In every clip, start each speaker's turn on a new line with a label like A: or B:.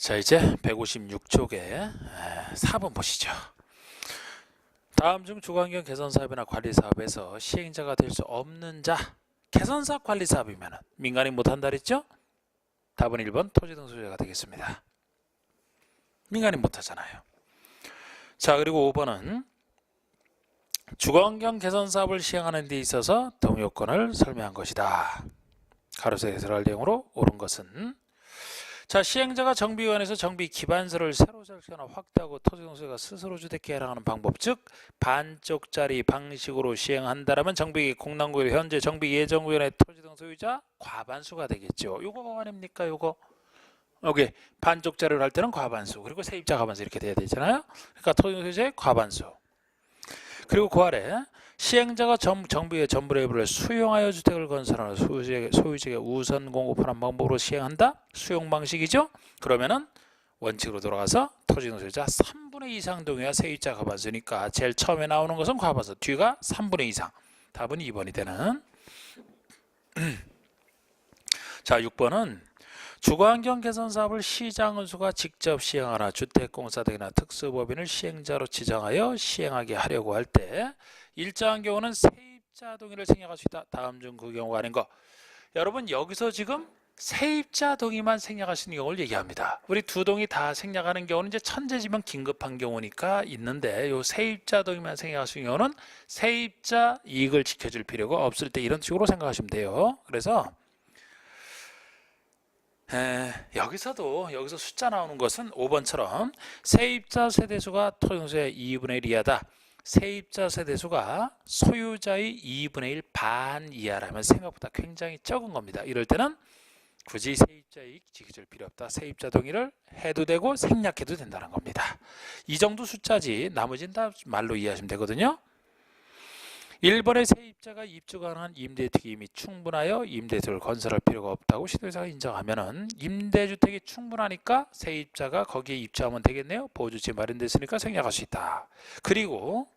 A: 자, 이제 156쪽에 4번 보시죠. 다음 중 주거환경 개선사업이나 관리사업에서 시행자가 될 수 없는 자, 개선사업 관리사업이면 민간이 못한다 그랬죠? 답은 1번 토지 등 소유자가 되겠습니다. 민간이 못하잖아요. 자, 그리고 5번은 주거환경 개선사업을 시행하는 데 있어서 동요건을 설명한 것이다. 가로세에 들어갈 내용으로 옳은 것은 자, 시행자가 정비위원회에서 정비 기반서를 새로 설치거나 확대하고 토지동소유가 스스로 주택에 해당하는 방법, 즉 반쪽짜리 방식으로 시행한다라면 정비 공단구역 현재 정비 예정위원회 토지등소유자 과반수가 되겠죠. 요거 아닙니까? 요거 여기 반쪽짜리를 할 때는 과반수, 그리고 세입자 과반수 이렇게 돼야 되잖아요. 그러니까 토지등소유자의 과반수. 그리고 그 아래 시행자가 정비의 전부레이블을 수용하여 주택을 건설하는 소유주에게 우선 공급하는 방법으로 시행한다. 수용 방식이죠. 그러면은 원칙으로 돌아가서 토지등 소유자 3분의 2 이상 동의와 세입자 과반수니까 제일 처음에 나오는 것은 과반수, 뒤가 3분의 2 이상. 답은 2번이 되는. 자, 6번은 주거환경 개선 사업을 시장은수가 직접 시행하나 주택공사 등이나 특수법인을 시행자로 지정하여 시행하게 하려고 할 때 일정한 경우는 세입자 동의를 생략할 수 있다. 다음 중 그 경우가 아닌 거. 여러분, 여기서 지금 세입자 동의만 생략할 수 있는 경우를 얘기합니다. 우리 두 동의 다 생략하는 경우는 이제 천재지변 긴급한 경우니까 있는데, 요 세입자 동의만 생략할 수 있는 경우는 세입자 이익을 지켜줄 필요가 없을 때 이런 식으로 생각하시면 돼요. 그래서 여기서 숫자 나오는 것은 5번처럼 세입자 세대수가 토지등소유의 2분의 1 이하다. 세입자 세대수가 소유자의 2분의 1 반 이하라면 생각보다 굉장히 적은 겁니다. 이럴 때는 굳이 세입자 이익 지켜줄 필요 없다. 세입자 동의를 해도 되고 생략해도 된다는 겁니다. 이 정도 숫자지 나머지는 다 말로 이해하시면 되거든요. 1번의 세입자가 입주 가능한 임대주택이 이미 충분하여 임대주택을 건설할 필요가 없다고 시도의사가 인정하면은 임대주택이 충분하니까 세입자가 거기에 입주하면 되겠네요. 보호주택이 마련됐으니까 생략할 수 있다. 그리고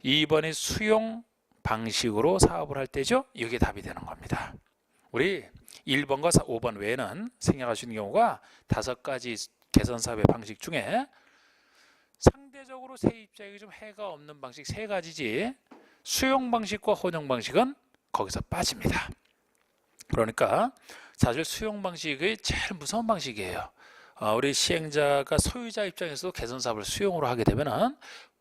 A: 2번의 수용 방식으로 사업을 할 때죠. 이게 답이 되는 겁니다. 우리 1번과 5번 외에는 생략할 수 있는 경우가 5가지 개선사업의 방식 중에 상대적으로 세입자에게 좀 해가 없는 방식 3가지지 수용 방식과 혼용 방식은 거기서 빠집니다. 그러니까 사실 수용 방식이 제일 무서운 방식이에요. 우리 시행자가 소유자 입장에서도 개선사업을 수용으로 하게 되면은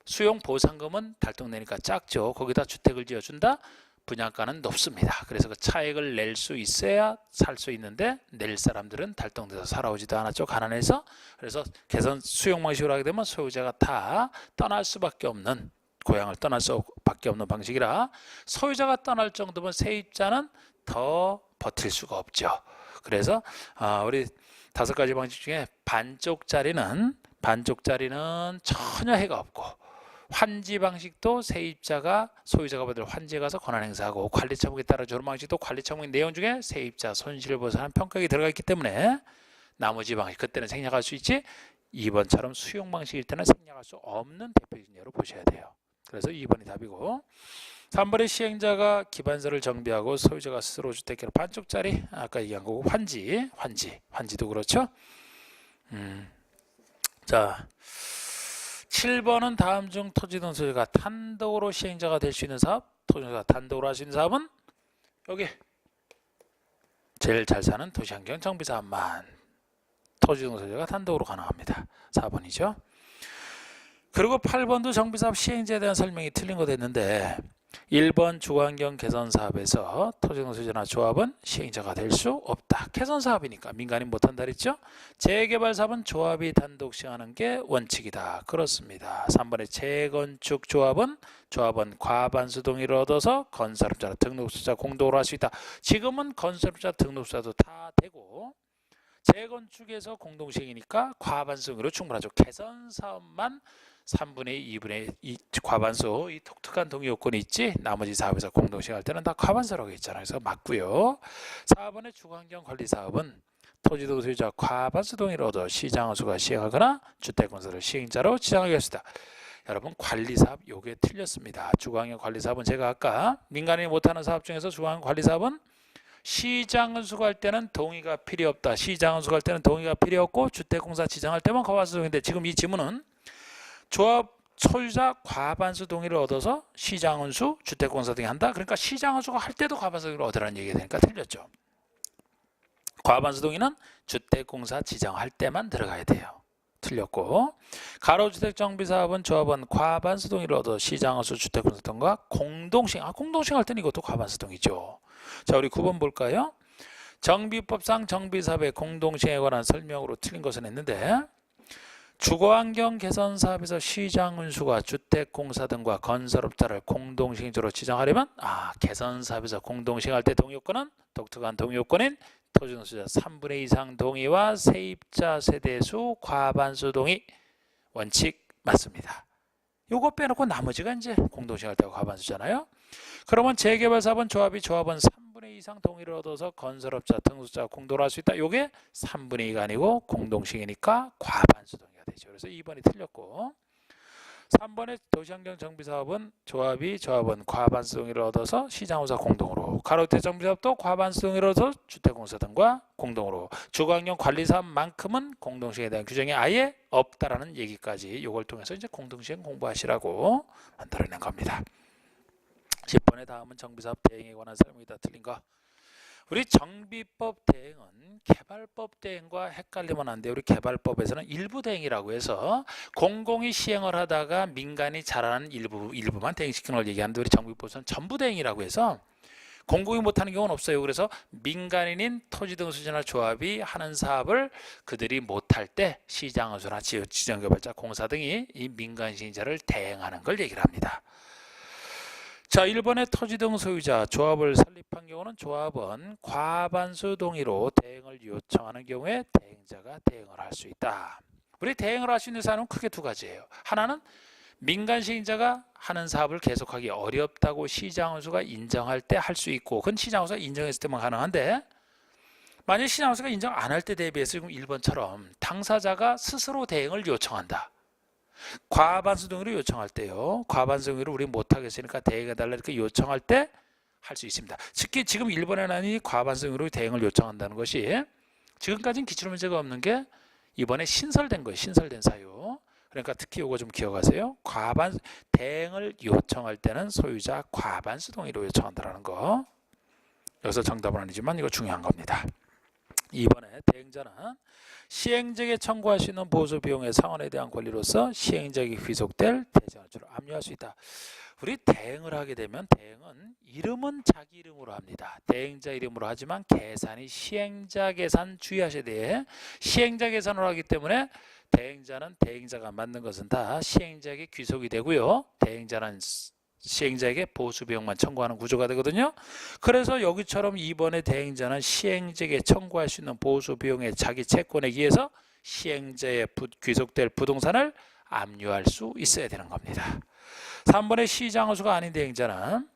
A: 수용 보상금은 달성되니까 작죠. 거기다 주택을 지어준다. 분양가는 높습니다. 그래서 그 차익을 낼 수 있어야 살 수 있는데 낼 사람들은 달성돼서 살아오지도 않았죠. 가난해서. 그래서 개선 수용 방식으로 하게 되면 소유자가 다 떠날 수밖에 없는, 고향을 떠날 수밖에 없는 방식이라 소유자가 떠날 정도면 세입자는 더 버틸 수가 없죠. 그래서 우리 5가지 방식 중에 반쪽짜리는 전혀 해가 없고, 환지 방식도 세입자가 소유자가 받을 환지에 가서 권한 행사하고, 관리 처분에 따라 조론 방식도 관리 처분 내용 중에 세입자 손실을 보상하는 평가가 들어가 있기 때문에 나머지 방식 그때는 생략할 수 있지, 2번처럼 수용 방식일 때는 생략할 수 없는 대표적인 예로 보셔야 돼요. 그래서 2번이 답이고, 3번의 시행자가 기반서를 정비하고 소유자가 스스로 주택계를 반쪽짜리, 아까 얘기한 거고, 환지도 그렇죠. 자, 7번은 다음 중 토지등 소유가 단독으로 시행자가 될 수 있는 사업, 토지가 단독으로 할 수 있는 사업은 여기 제일 잘 사는 도시환경 정비사업만 토지등 소유가 단독으로 가능합니다. 4번이죠. 그리고 8번도 정비사업 시행자에 대한 설명이 틀린 거 됐는데, 1번 주거환경 개선사업에서 토지등 소유자나 조합은 시행자가 될 수 없다. 개선사업이니까 민간인 못한다 그랬죠. 재개발사업은 조합이 단독 시행하는 게 원칙이다. 그렇습니다. 3번의 재건축 조합은 과반수 동의를 얻어서 건설업자나 등록수자 공동으로 할 수 있다. 지금은 건설업자 등록수자도 다 되고 재건축에서 공동시행이니까 과반수 동의로 충분하죠. 개선사업만 3분의 2, 2분의 2 과반수, 이 독특한 동의 요건이 있지, 나머지 사업에서 공동시행할 때는 다 과반수라고 했잖아요. 그래서 맞고요. 4번의 주거환경 관리사업은 토지등 소유자 과반수 동의를 얻어 시장은수가 시행하거나 주택건설을 시행자로 지정하게 했습니다. 여러분, 관리사업 요게 틀렸습니다. 주거환경 관리사업은 제가 아까 민간인이 못하는 사업 중에서 주거환경 관리사업은 시장은수가 할 때는 동의가 필요 없다. 시장은수가 할 때는 동의가 필요 없고 주택공사 지정할 때만 과반수 동의인데 지금 이 지문은 조합 소유자 과반수 동의를 얻어서 시장은수, 주택공사 등이 한다. 그러니까 시장은수가 할 때도 과반수 동의를 얻으라는 얘기가 되니까 틀렸죠. 과반수 동의는 주택공사 지정할 때만 들어가야 돼요. 틀렸고, 가로주택 정비사업은 조합은 과반수 동의를 얻어 시장은수, 주택공사 등과 공동시행. 공동시행 할 때는 이것도 과반수 동의죠. 자, 우리 9번 볼까요? 정비법상 정비사업의 공동시행에 관한 설명으로 틀린 것은 했는데, 주거환경 개선 사업에서 시장운수가 주택공사 등과 건설업자를 공동시행자로 지정하려면 개선 사업에서 공동시행할 때 동의요건은 독특한 동의요건인 토지등수자 3분의 2 이상 동의와 세입자 세대수 과반수 동의 원칙 맞습니다. 요거 빼놓고 나머지가 이제 공동시행할 때가 과반수잖아요. 그러면 재개발 사업은 조합은 3분의 2 이상 동의를 얻어서 건설업자, 등수자가 공동으로 할 수 있다. 요게 3분의 2가 아니고 공동시행이니까 과반수 동의가 되죠. 그래서 2번이 틀렸고, 3번의 도시환경 정비사업은 조합은 과반수 동의를 얻어서 시장공사 공동으로, 가로주택 정비사업도 과반수 동의를 얻어서 주택공사 등과 공동으로, 주거환경 관리사업만큼은 공동시행에 대한 규정이 아예 없다라는 얘기까지 이걸 통해서 이제 공동시행 공부하시라고 만들어낸 겁니다. 10번의 다음은 정비사업 대행에 관한 설명이다. 틀린 거. 우리 정비법 대행은 개발법 대행과 헷갈리면 안 돼요. 우리 개발법에서는 일부 대행이라고 해서 공공이 시행을 하다가 민간이 잘하는 일부만 대행시키는 걸 얘기하는데, 우리 정비법에서는 전부 대행이라고 해서 공공이 못하는 경우는 없어요. 그래서 민간인인 토지등수지나 조합이 하는 사업을 그들이 못할 때 시장은수나 지정개발자, 공사 등이 이 민간 시행자를 대행하는 걸 얘기를 합니다. 자, 1번의 토지 등 소유자 조합을 설립한 경우는 조합은 과반수 동의로 대행을 요청하는 경우에 대행자가 대행을 할 수 있다. 우리 대행을 할 수 있는 사안은 크게 두 가지예요. 하나는 민간 시행자가 하는 사업을 계속하기 어렵다고 시장원수가 인정할 때 할 수 있고, 그건 시장원수가 인정했을 때만 가능한데, 만약 시장원수가 인정 안 할 때 대비해서 지금 1번처럼 당사자가 스스로 대행을 요청한다. 과반수 동의를 요청할 때요. 과반수 동의를 우리 못하겠으니까 대행해달라 이렇게 요청할 때 할 수 있습니다. 특히 지금 1번에는 과반수 동의로 대행을 요청한다는 것이 지금까지는 기출문제가 없는 게 이번에 신설된 거예요. 신설된 사유. 그러니까 특히 이거 좀 기억하세요. 대행을 요청할 때는 소유자 과반수 동의로 요청한다는 거. 여기서 정답은 아니지만 이거 중요한 겁니다. 2번에 대행자는 시행자에게 청구할 수 있는 보수 비용의 상환에 대한 권리로서 시행자에게 귀속될 대정할주를 압류할 수 있다. 우리 대행을 하게 되면 대행은 이름은 자기 이름으로 합니다. 대행자 이름으로 하지만 계산이 시행자 계산 주의하셔야 돼. 시행자 계산으로 하기 때문에 대행자는 대행자가 맞는 것은 다 시행자에게 귀속이 되고요. 대행자는 시행자에게 보수비용만 청구하는 구조가 되거든요. 그래서 여기처럼 2번의 대행자는 시행자에게 청구할 수 있는 보수비용의 자기 채권에 의해서 시행자에 귀속될 부동산을 압류할 수 있어야 되는 겁니다. 3번의 시장허수가 아닌 대행자는,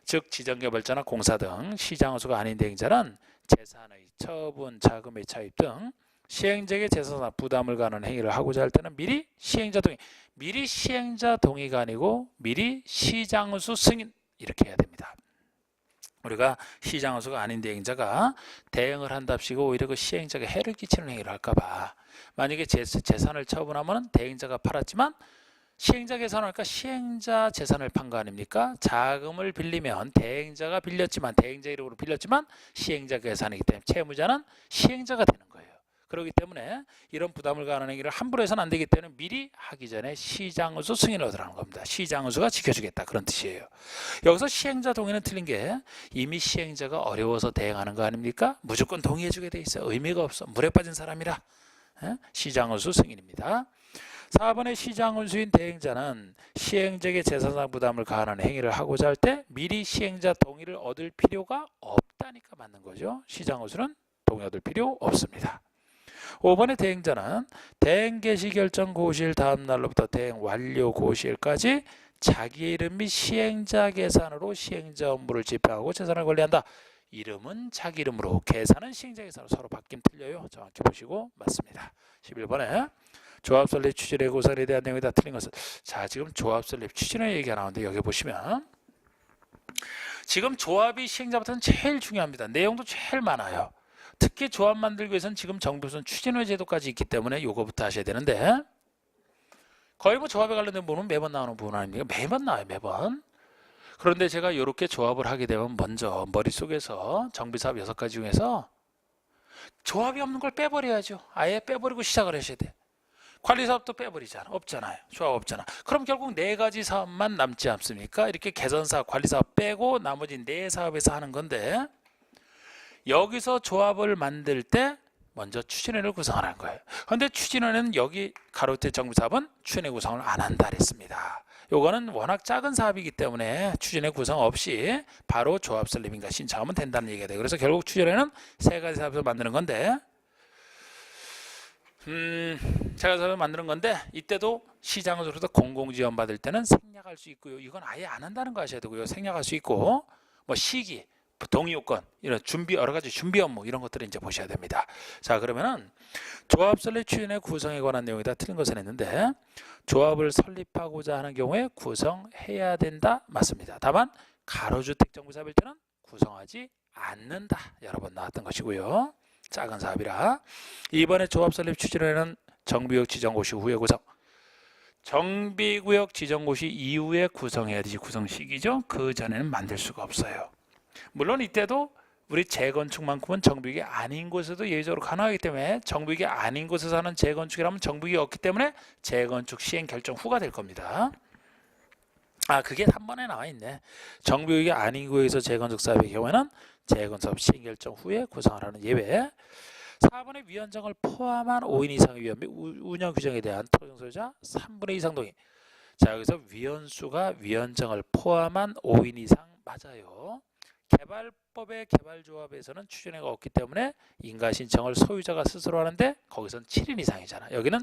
A: 즉 지정개발자나 공사 등 시장허수가 아닌 대행자는 재산의 처분, 자금의 차입 등 시행자에게 재산상 부담을 가하는 행위를 하고자 할 때는 미리 시행자 동의, 미리 시행자 동의가 아니고 미리 시장허수 승인 이렇게 해야 됩니다. 우리가 시장허수가 아닌 대행자가 대행을 한답시고 오히려 그 시행자에게 해를 끼치는 행위를 할까봐, 만약에 재산을 처분하면 대행자가 팔았지만 시행자 계산하니까 시행자 재산을 판 거 아닙니까? 자금을 빌리면 대행자가 빌렸지만, 대행자 이름으로 빌렸지만 시행자 계산이기 때문에 채무자는 시행자가 되는 거예요. 그렇기 때문에 이런 부담을 가하는 행위를 함부로 해서는 안 되기 때문에 미리 하기 전에 시장허수 승인을 얻으라는 겁니다. 시장허수가 지켜주겠다 그런 뜻이에요. 여기서 시행자 동의는 틀린 게 이미 시행자가 어려워서 대행하는 거 아닙니까? 무조건 동의해주게 돼 있어요. 의미가 없어. 물에 빠진 사람이라. 시장허수 승인입니다. 4번의 시장훈수인 대행자는 시행자에게 재산상 부담을 가하는 행위를 하고자 할 때 미리 시행자 동의를 얻을 필요가 없다니까 맞는 거죠. 시장훈수는 동의 얻을 필요 없습니다. 5번의 대행자는 대행 개시 결정 고시일 다음 날로부터 대행 완료 고시일까지 자기 이름 및 시행자 계산으로 시행자 업무를 집행하고 재산을 관리한다. 이름은 자기 이름으로, 계산은 시행자 계산으로 서로 바뀌면 틀려요. 정확히 보시고 맞습니다. 11번에 조합 설립 취지의 고사에 대한 내용이 다 틀린 것은, 자 지금 조합 설립 취지의 얘기가 나오는데 여기 보시면 지금 조합이 시행자부터는 제일 중요합니다. 내용도 제일 많아요. 특히 조합 만들기 위해서는 지금 정부에서는 추진회 제도까지 있기 때문에 요거부터 하셔야 되는데, 거의 뭐 조합에 관련된 부분은 매번 나오는 부분 아닙니까? 매번 나와요, 매번. 그런데 제가 이렇게 조합을 하게 되면 먼저 머릿속에서 정비사업 6가지 중에서 조합이 없는 걸 빼버려야죠. 아예 빼버리고 시작을 하셔야 돼. 관리사업도 빼버리잖아. 없잖아요. 조합 없잖아. 그럼 결국 4가지 사업만 남지 않습니까? 이렇게 개선사업, 관리사업 빼고 나머지 4사업에서 하는 건데, 여기서 조합을 만들 때 먼저 추진회를 구성하는 거예요. 그런데 추진회는 여기 가로태 정비사업은 추진회 구성을 안 한다 그랬습니다. 요거는 워낙 작은 사업이기 때문에 추진회 구성 없이 바로 조합 설립인가 신청하면 된다는 얘기가 돼요. 그래서 결국 추진회는 3가지 사업을 만드는 건데, 제가 사업을 만드는 건데, 이때도 시장으로서 공공지원 받을 때는 생략할 수 있고요. 이건 아예 안 한다는 거 아셔야 되고요. 생략할 수 있고, 뭐 시기, 동의요건, 이런 준비, 여러 가지 준비 업무 이런 것들을 이제 보셔야 됩니다. 자, 그러면은 조합 설립 추진회 구성에 관한 내용이 다 틀린 것은 했는데, 조합을 설립하고자 하는 경우에 구성해야 된다 맞습니다. 다만 가로주택 정비사업일 때는 구성하지 않는다 여러 번 나왔던 것이고요. 작은 사업이라. 이번에 조합 설립 추진회는 정비구역 지정고시 후에 구성. 정비구역 지정고시 이후에 구성해야 되지, 구성 시기죠. 그 전에는 만들 수가 없어요. 물론 이때도 우리 재건축만큼은 정비구역이 아닌 곳에도 예외적으로 가능하기 때문에, 정비구역이 아닌 곳에서 하는 재건축이라면 정비구역이 없기 때문에 재건축 시행 결정 후가 될 겁니다. 아, 그게 3번에 나와 있네. 정비구역이 아닌 구역에서 재건축 사업의 경우에는 재건사업 시행 결정 후에 구성하라는 예외. 4번의 위원장을 포함한 5인 이상의 위원 및 운영 규정에 대한 토종 소유자 3분의 2 이상 동의. 자, 여기서 위원수가 위원장을 포함한 5인 이상 맞아요. 개발법의 개발조합에서는 추진회가 없기 때문에 인가 신청을 소유자가 스스로 하는데, 거기선 7인 이상이잖아. 여기는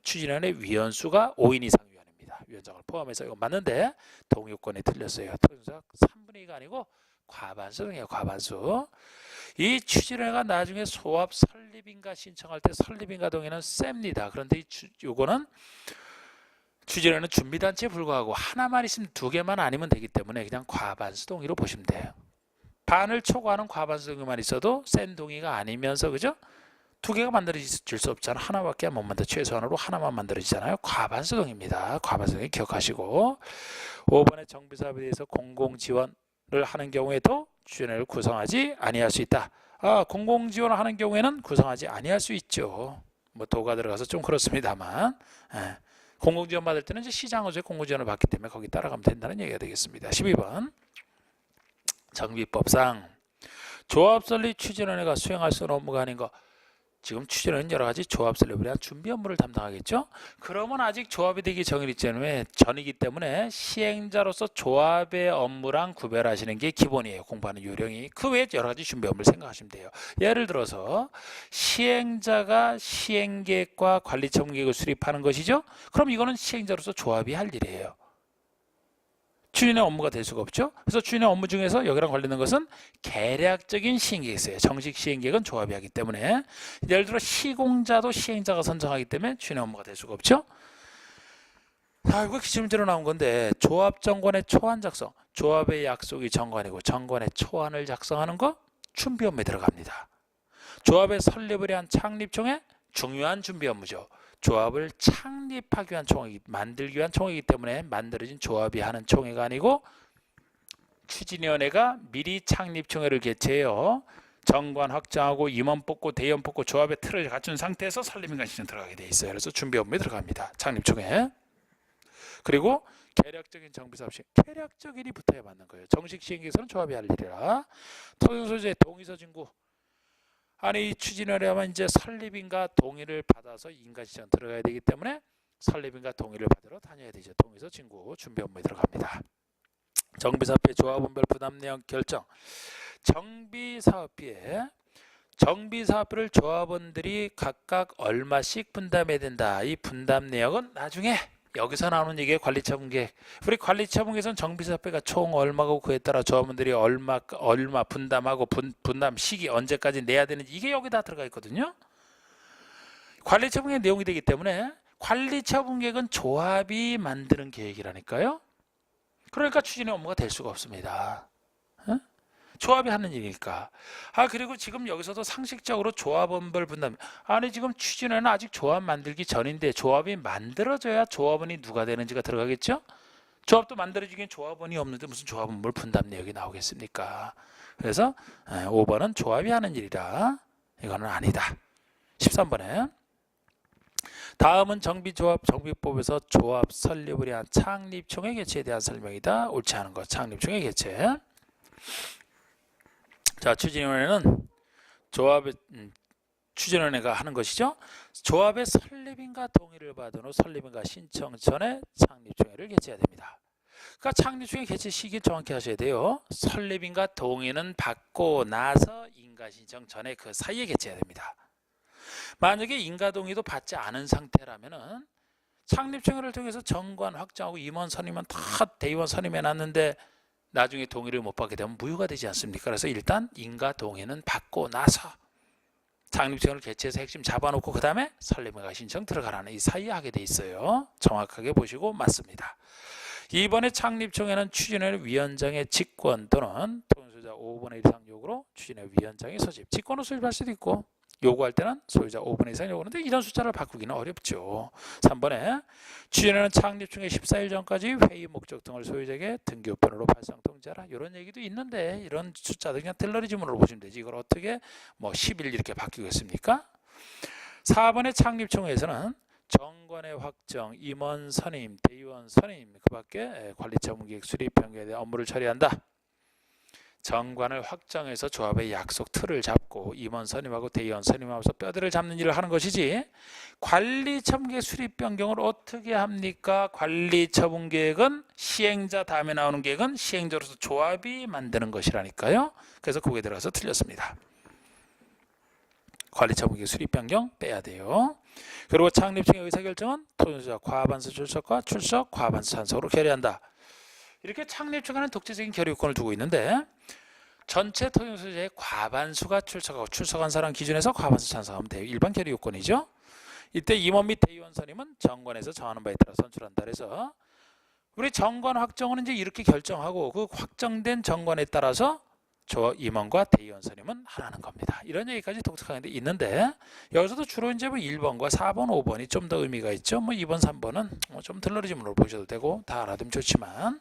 A: 추진위원회 위원수가 5인 이상 위원입니다. 위원장을 포함해서 이거 맞는데 동의요건에 틀렸어요. 토종소유자 3분의 2가 아니고 과반수 등이에요. 과반수. 이 추진회가 나중에 소합 설립인가 신청할 때 설립인가 동의는 셉니다. 그런데 요거는 추진회는 준비단체에 불과하고 하나만 있으면 2개만 아니면 되기 때문에 그냥 과반수 동의로 보시면 돼요. 반을 초과하는 과반수 동의만 있어도 센 동의가 아니면서, 그죠? 2개가 만들어질 수 없잖아. 하나밖에 못 만들어. 최소한으로 하나만 만들어지잖아요. 과반수 동의입니다. 과반수 동의 기억하시고, 5번의 정비사업에 대해서 공공지원을 하는 경우에도 추진회를 구성하지 아니할 수 있다. 공공지원을 하는 경우에는 구성하지 아니할 수 있죠. 뭐 도가 들어가서 좀 그렇습니다만, 공공지원 받을 때는 이제 시장으로서의 공공지원을 받기 때문에 거기 따라가면 된다는 얘기가 되겠습니다. 12번 정비법상 조합 설립 추진위원회가 수행할 수 있는 업무가 아닌 거. 지금 추진위원회는 여러 가지 조합 설립을 위한 준비 업무를 담당하겠죠. 그러면 아직 조합이 되기 전이기 때문에 시행자로서 조합의 업무랑 구별하시는 게 기본이에요. 공부하는 요령이. 그 외에 여러 가지 준비 업무를 생각하시면 돼요. 예를 들어서 시행자가 시행계획과 관리처분계획을 수립하는 것이죠. 그럼 이거는 시행자로서 조합이 할 일이에요. 추진의 업무가 될 수가 없죠. 그래서 추진의 업무 중에서 여기랑 관련된 것은 계략적인 시행계획이 있어요. 정식 시행계획은 조합이 하기 때문에. 예를 들어 시공자도 시행자가 선정하기 때문에 추진의 업무가 될 수가 없죠. 이거 기출문제로 나온 건데, 조합정관의 초안 작성. 조합의 약속이 정관이고 정관의 초안을 작성하는 거 준비 업무에 들어갑니다. 조합의 설립을 위한 창립총회 중요한 준비 업무죠. 조합을 창립하기 위한 총회, 만들기 위한 총회이기 때문에 만들어진 조합이 하는 총회가 아니고 추진위원회가 미리 창립총회를 개최해요. 정관 확정하고 임원 뽑고 대의원 뽑고 조합의 틀을 갖춘 상태에서 설립인가 신청 들어가게 돼 있어요. 그래서 준비 업무에 들어갑니다. 창립총회. 그리고 계략적인 정비사업 시행. 계략적인이 붙어야 맞는 거예요. 정식 시행계획서는 조합이 할 일이라. 토종소유자의 동의서 진구. 아니, 이 추진위원회 하면 이제 설립인가 동의를 받아서 인가지정 들어가야 되기 때문에 설립인가 동의를 받으러 다녀야 되죠. 동의서 진구 준비 업무에 들어갑니다. 정비사업비의 조합원별 부담 내용 결정. 정비사업비를 조합원들이 각각 얼마씩 분담해야 된다. 이 분담 내역은 나중에 여기서 나오는 얘기의 관리처분계획. 우리 관리처분계획에서는 정비사업비가 총 얼마고 그에 따라 조합원들이 얼마 분담하고 분담 시기 언제까지 내야 되는지 이게 여기다 들어가 있거든요. 관리처분계획 내용이 되기 때문에 관리처분계획은 조합이 만드는 계획이라니까요. 그러니까 추진의 업무가 될 수가 없습니다. 조합이 하는 일이니까. 그리고 지금 여기서도 상식적으로 조합원별 분담. 아니 지금 취준회는 아직 조합 만들기 전인데 조합이 만들어져야 조합원이 누가 되는지가 들어가겠죠? 조합도 만들어지긴 조합원이 없는데 무슨 조합원별 분담 내역이 나오겠습니까? 그래서 5번은 조합이 하는 일이라 이거는 아니다. 13번에 다음은 정비법에서 조합 설립을 위한 창립총회 개최에 대한 설명이다. 옳지 않은 것. 창립총회 개최. 자, 추진위원회는 추진위원회가 하는 것이죠. 조합의 설립인과 동의를 받은 후 설립인과 신청 전에 창립총회를 개최해야 됩니다. 그러니까 창립총회 개최 시기 정확히 하셔야 돼요. 설립인과 동의는 받고 나서 인가 신청 전에 그 사이에 개최해야 됩니다. 만약에 인가 동의도 받지 않은 상태라면은 창립총회를 통해서 정관 확정하고 임원 선임은 다 대의원 선임해 놨는데 나중에 동의를 못 받게 되면 무효가 되지 않습니까? 그래서 일단 인가 동의는 받고 나서 창립총회를 개최해서 핵심 잡아놓고 그 다음에 설립인가 신청 들어가라는 이 사이에 하게 돼 있어요. 정확하게 보시고 맞습니다. 이번에 창립총회는 추진회 위원장의 직권 또는 소유자 5분의 1 이상 요구로 추진회 위원장의 소집, 직권을 소집할 수도 있고 요구할 때는 소유자 5분의 1 이상 요구하는데 이런 숫자를 바꾸기는 어렵죠. 3번에 추진회는 창립총회 14일 전까지 회의 목적 등을 소유자에게 등기우편으로 발송 통지하라. 이런 얘기도 있는데 이런 숫자들 그냥 텔러리즘으로 보시면 되지. 이걸 어떻게 10일 이렇게 바뀌겠습니까? 4번의 창립총회에서는 정관의 확정, 임원 선임, 대의원 선임, 그 밖에 관리처분계획 수립 변경에 대한 업무를 처리한다. 정관을 확정해서 조합의 약속 틀을 잡고 임원 선임하고 대의원 선임하면서 뼈대를 잡는 일을 하는 것이지 관리처분계획 수립 변경을 어떻게 합니까? 관리처분계획은 시행자 다음에 나오는 계획은 시행자로서 조합이 만드는 것이라니까요. 그래서 거기에 들어가서 틀렸습니다. 관리처분계획 수립 변경 빼야 돼요. 그리고 창립총회 의사결정은 토론자 과반수 출석과 출석 과반수 찬성으로 결의한다. 이렇게 창립총회는 독재적인 결의권을 두고 있는데 전체 토론자의 과반수가 출석하고 출석한 사람 기준에서 과반수 찬성하면 돼요. 일반 결의 요건이죠. 이때 임원 및 대의원 선임은 정관에서 정하는 바에 따라 선출한다. 그래서 우리 정관 확정은 이제 이렇게 결정하고 그 확정된 정관에 따라서 임원과 대의원 선임은 하라는 겁니다. 이런 얘기까지 독특하게 있는데 여기서도 주로 이제 1번과 4번, 5번이 좀 더 의미가 있죠. 2번, 3번은 좀 들러리즘으로 보셔도 되고 다 알아두면 좋지만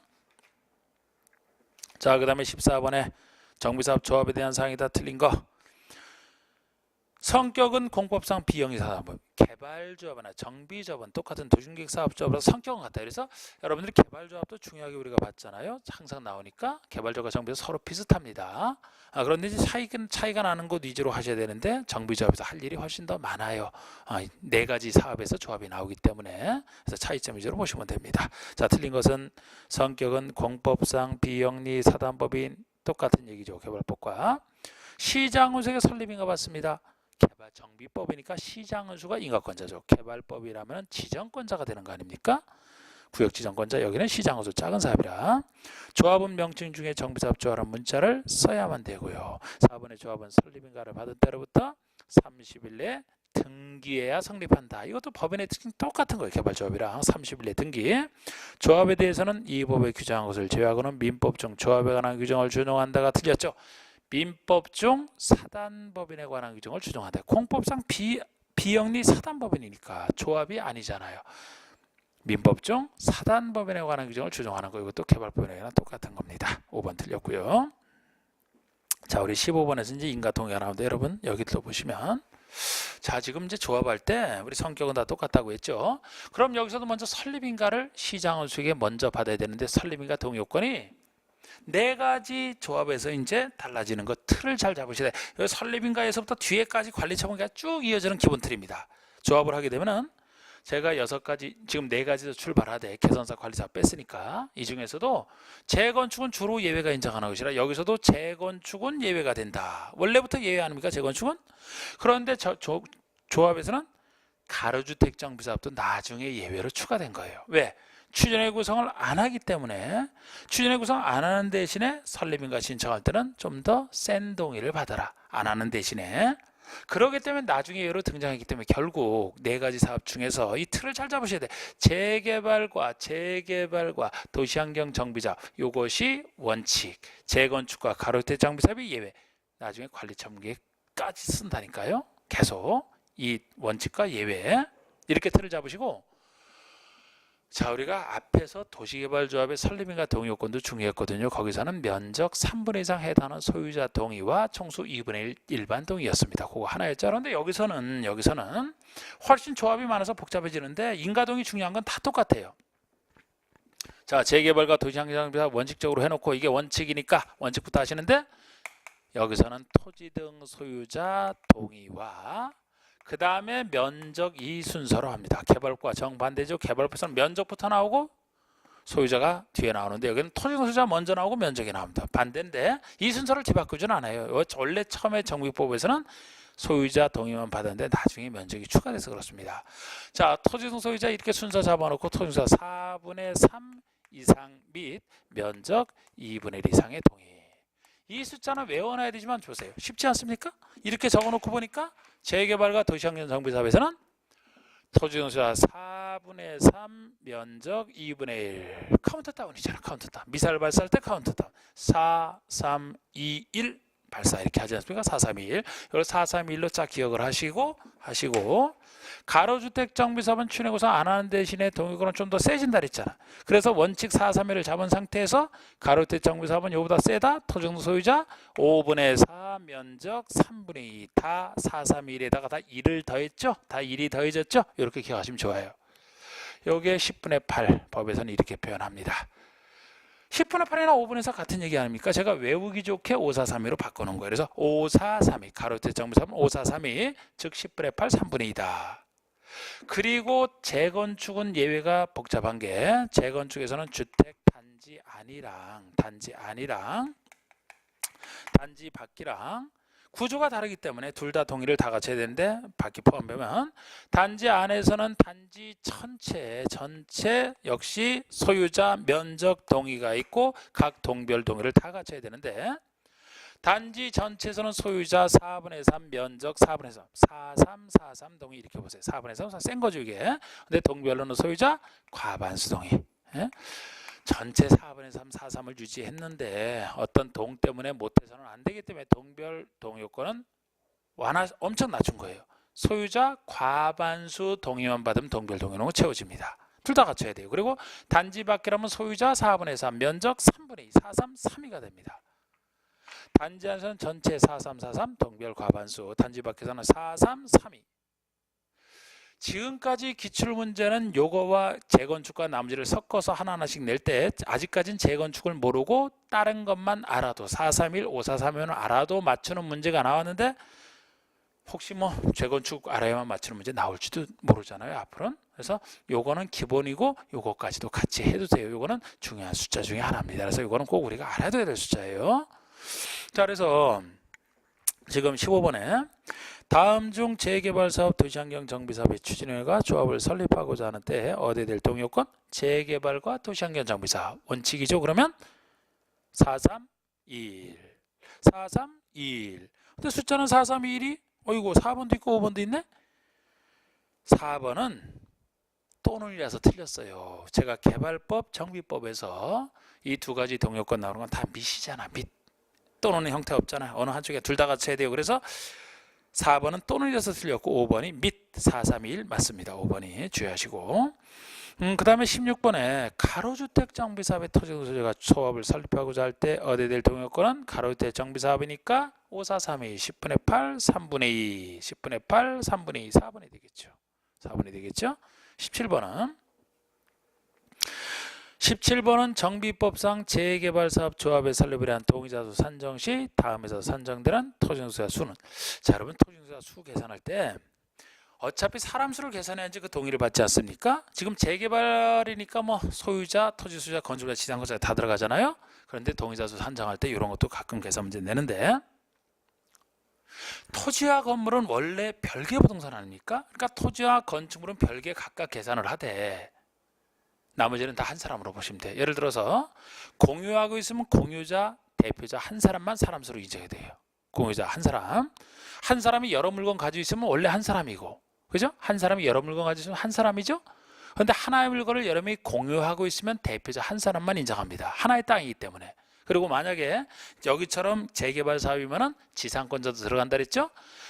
A: 자, 그 다음에 14번에 정비사업 조합에 대한 사항이 다 틀린 거. 성격은 공법상 비영리사업, 개발조합이나 정비조합은 똑같은 도중계획사업조합으로서 성격은 같아요. 그래서 여러분들이 개발조합도 중요하게 우리가 봤잖아요. 항상 나오니까 개발조합과 정비조합 서로 비슷합니다. 그런데 이제 차이가 나는 곳 위주로 하셔야 되는데 정비조합에서 할 일이 훨씬 더 많아요. 4가지 사업에서 조합이 나오기 때문에 그래서 차이점 위주로 보시면 됩니다. 자, 틀린 것은 성격은 공법상 비영리 사단법인 똑같은 얘기죠. 개발법과 시장운수의 설립인가 봤습니다. 개발 정비법이니까 시장운수가 인가권자죠. 개발법이라면 지정권자가 되는 거 아닙니까? 구역지정권자, 여기는 시장운수 작은 사업이라 조합은 명칭 중에 정비사업 조합이라는 문자를 써야만 되고요. 4번의 조합은 설립인가를 받은 때로부터 30일 내에 등기해야 성립한다. 이것도 법의 특징 똑같은 거예요. 개발조합이랑 30일 내 등기. 조합에 대해서는 이 법에 규정한 것을 제외하고는 민법 중 조합에 관한 규정을 준용한다가 틀렸죠. 민법 중 사단법인에 관한 규정을 준용한다. 공법상 비영리 사단법인이니까 조합이 아니잖아요. 민법 중 사단법인에 관한 규정을 준용하는 거 이것도 개발법인이랑 똑같은 겁니다. 5번 틀렸고요. 자, 우리 15번에서 이제 인가동의가 나오는데 여러분 여기 또 보시면 자, 지금 이제 조합할 때 우리 성격은 다 똑같다고 했죠. 그럼 여기서도 먼저 설립인가를 시장운수에게 먼저 받아야 되는데 설립인가 동의 요건이 4가지 조합에서 이제 달라지는 것 틀을 잘 잡으셔야 돼요. 여기 설립인가에서부터 뒤에까지 관리처분가 쭉 이어지는 기본 틀입니다. 조합을 하게 되면은 제가 6가지 지금 4가지도 출발하되 개선사 관리사 뺐으니까 이 중에서도 재건축은 주로 예외가 인정하는 것이라 여기서도 재건축은 예외가 된다. 원래부터 예외 아닙니까? 재건축은? 그런데 조합에서는 가로주택 정비사업도 나중에 예외로 추가된 거예요. 왜? 추진회 구성을 안 하기 때문에 추진회 구성 안 하는 대신에 설립인가 신청할 때는 좀 더 센 동의를 받아라. 안 하는 대신에 그러기 때문에 나중에 예로 등장했기 때문에 결국 네 가지 사업 중에서 이 틀을 잘 잡으셔야 돼. 재개발과 도시환경 정비사업 이것이 원칙, 재건축과 가로주택 정비사업이 예외. 나중에 관리청계까지 쓴다니까요. 계속 이 원칙과 예외 이렇게 틀을 잡으시고, 자, 우리가 앞에서 도시개발조합의 설립인가 동의 요건도 중요했거든요. 거기서는 면적 3분의 2 이상 해당하는 소유자 동의와 총수 2분의 1 일반 동의였습니다. 그거 하나였죠. 그런데 여기서는 훨씬 조합이 많아서 복잡해지는데 인가동의 중요한 건 다 똑같아요. 자, 재개발과 도시환경정비사업 원칙적으로 해놓고 이게 원칙이니까 원칙부터 하시는데, 여기서는 토지 등 소유자 동의와 그 다음에 면적 이 순서로 합니다. 개발과 정반대죠. 개발부에서는 면적부터 나오고 소유자가 뒤에 나오는데 여기는 토지 소유자 먼저 나오고 면적이 나옵니다. 반대인데 이 순서를 뒤바꾸지는 않아요. 원래 처음에 정비법에서는 소유자 동의만 받았는데 나중에 면적이 추가돼서 그렇습니다. 자, 토지 소유자 이렇게 순서 잡아놓고 토지 소유자 4분의 3 이상 및 면적 2분의 1 이상의 동의. 이 숫자는 외워놔야 되지만 보세요. 쉽지 않습니까? 이렇게 적어놓고 보니까 재개발과 도시환경 정비사업에서는 토지 소유자 4분의 3 면적 2분의 1 카운트다운이잖아. 카운트다운. 미사일 발사할 때 카운트다운. 4, 3, 2, 1 발사 이렇게 하지 않습니까? 4, 3, 2, 1. 이걸 4, 3, 2, 1로 쫙 기억을 하시고 가로주택 정비사업은 추진구성 안 하는 대신에 동의권은 좀 더 세진다 그랬잖아. 그래서 원칙 4, 3, 1을 잡은 상태에서 가로주택 정비사업은 이거보다 세다. 토지 소유자 5분의 4 면적 3분의 2 다 4, 3, 1에다가 다 1을 더했죠. 다 1이 더해졌죠. 이렇게 기억하시면 좋아요. 요게 10분의 8 법에서는 이렇게 표현합니다. 10분의 8이나 5분의 4 같은 얘기 아닙니까? 제가 외우기 좋게 5, 4, 3, 2로 바꿔놓은 거예요. 그래서 5, 4, 3, 2 가로주택 정비사업은 5, 4, 3, 2 즉 10분의 8 3분의 2다. 그리고 재건축은 예외가 복잡한 게 재건축에서는 주택 단지 안이랑 단지 밖이랑 구조가 다르기 때문에 둘 다 동의를 다 갖춰야 되는데 밖이 포함되면 단지 안에서는 단지 전체 역시 소유자 면적 동의가 있고 각 동별 동의를 다 갖춰야 되는데 단지 전체에서는 소유자 4분의 3 면적 4분의 3 4343 동의 이렇게 보세요. 4분의 3 센 거죠 이게. 근데 동별로는 소유자 과반수 동의. 예? 전체 4분의 3 43을 유지했는데 어떤 동 때문에 못해서는 안 되기 때문에 동별 동의요건은 엄청 낮춘 거예요. 소유자 과반수 동의만 받으면 동별 동의는 채워집니다. 둘 다 갖춰야 돼요. 그리고 단지 밖이라면 소유자 4분의 3 면적 3분의 2 4332가 됩니다. 단지 안에서는 전체 4343 동별 과반수, 단지 밖에서는 4332. 지금까지 기출문제는 요거와 재건축과 나머지를 섞어서 하나하나씩 낼 때 아직까지는 재건축을 모르고 다른 것만 알아도 431, 5431을 알아도 맞추는 문제가 나왔는데 혹시 뭐 재건축 알아야만 맞추는 문제 나올지도 모르잖아요 앞으로는. 그래서 요거는 기본이고 요거까지도 같이 해도 돼요. 요거는 중요한 숫자 중에 하나입니다. 그래서 요거는 꼭 우리가 알아둬야 될 숫자예요. 자, 그래서 지금 15번에 다음 중 재개발사업 도시환경 정비사업의 추진회가 조합을 설립하고자 하는 때 얻어야 될 동의요건 재개발과 도시환경 정비사업 원칙이죠. 그러면 431 431 근데 숫자는 4321이 어이구 4번도 있고 5번도 있네. 4번은 또는이라서 틀렸어요. 제가 개발법 정비법에서 이 두 가지 동의요건 나오는 건 다 밑이잖아. 밑 또는 형태 없잖아요. 어느 한쪽에 둘 다 갖춰야 돼요. 그래서 4번은 또는이라서 틀렸고 5번이 밑 431 맞습니다. 5번이 주의하시고 그 다음에 16번에 가로주택 정비사업의 토지소유자가 조합을 설립하고자 할 때 얻어야 될 동의요건은 가로주택 정비사업이니까 5, 4, 3, 2 10분의 8 3분의 2 10분의 8 3분의 2 4번이 되겠죠. 4번이 되겠죠. 17번은 정비법상 재개발사업 조합의 설립을 위한 동의자수 산정 시 다음에서 산정되는 토지소유자 수는, 자 여러분 토지소유자 수 계산할 때 어차피 사람 수를 계산해야지 그 동의를 받지 않습니까? 지금 재개발이니까 뭐 소유자, 토지소유자, 건축자, 지상권자 다 들어가잖아요. 그런데 동의자 수 산정할 때 이런 것도 가끔 계산 문제 내는데 토지와 건물은 원래 별개 부동산 아닙니까? 그러니까 토지와 건축물은 별개 각각 계산을 하되 나머지는 다 한 사람으로 보시면 돼요. 예를 들어서 공유하고 있으면 공유자, 대표자 한 사람만 사람 수로 인정이 돼요. 공유자 한 사람. 한 사람이 여러 물건 가지고 있으면 원래 한 사람이고, 그죠? 한 사람이 여러 물건 가지고 있으면 한 사람이죠? 그런데 하나의 물건을 여러 명이 공유하고 있으면 대표자 한 사람만 인정합니다. 하나의 땅이기 때문에. 그리고 만약에 여기처럼 재개발 사업이면은 지상권자도 들어간다 그랬죠?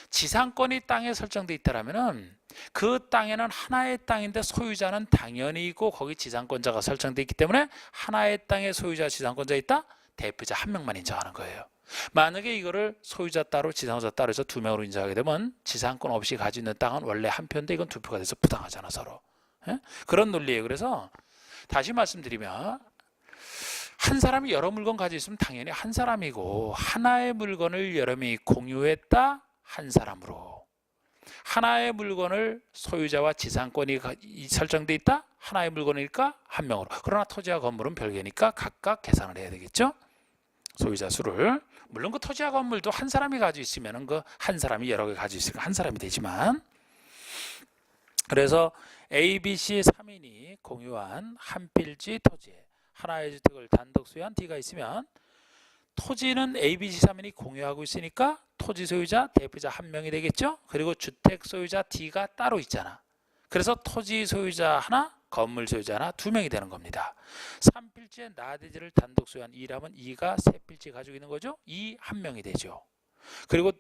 A: 지상권이 땅에 설정돼 있다라면은 그 땅에는 하나의 땅인데 소유자는 당연히 있고 거기 지상권자가 설정돼 있기 때문에 하나의 땅에 소유자 지상권자 있다? 대표자 한 명만 인정하는 거예요. 만약에 이거를 소유자 따로 지상권자 따로 해서 두 명으로 인정하게 되면 지상권 없이 가지고 있는 땅은 원래 한 표인데 이건 두 표가 돼서 부당하잖아 서로. 예? 그런 논리예요. 그래서 다시 말씀드리면 한 사람이 여러 물건 가지고 있으면 당연히 한 사람이고 하나의 물건을 여러 명이 공유했다 한 사람으로, 하나의 물건을 소유자와 지상권이 설정돼 있다 하나의 물건일까 한 명으로. 그러나 토지와 건물은 별개니까 각각 계산을 해야 되겠죠. 소유자 수를. 물론 그 토지와 건물도 한 사람이 가지고 있으면 그 한 사람이 여러 개 가지고 있으니까 한 사람이 되지만, 그래서 A, B, C 3인이 공유한 한 필지 토지에 하나의 주택을 단독 소유한 D가 있으면 토지는 A, B, C 3인이 공유하고 있으니까 토지 소유자 대표자 한 명이 되겠죠. 그리고 주택 소유자 D가 따로 있잖아. 그래서 토지 소유자 하나, 건물 소유자 하나, 두 명이 되는 겁니다. 3필지의 나대지를 단독 소유한 E라면 E가 세 필지 가지고 있는 거죠. E 한 명이 되죠. 그리고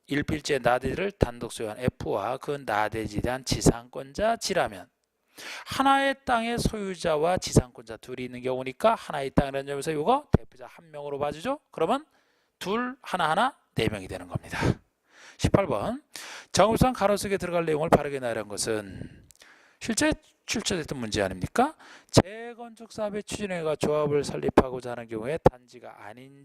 A: 1필지의 나대지를 단독 소유한 F와 그 나대지에 대한 지상권자 G라면 하나의 땅의 소유자와 지상권자 둘이 있는 경우니까 하나의 땅이라는 점에서 이거 대표자 한 명으로 봐주죠. 그러면 둘, 하나, 네 명이 되는 겁니다. 18번 정읍상 가로수에 들어갈 내용을 바르게 나열한 것은 실제 출제됐던 문제 아닙니까? 재건축 사업의 추진회가 조합을 설립하고자 하는 경우에 단지가 아닌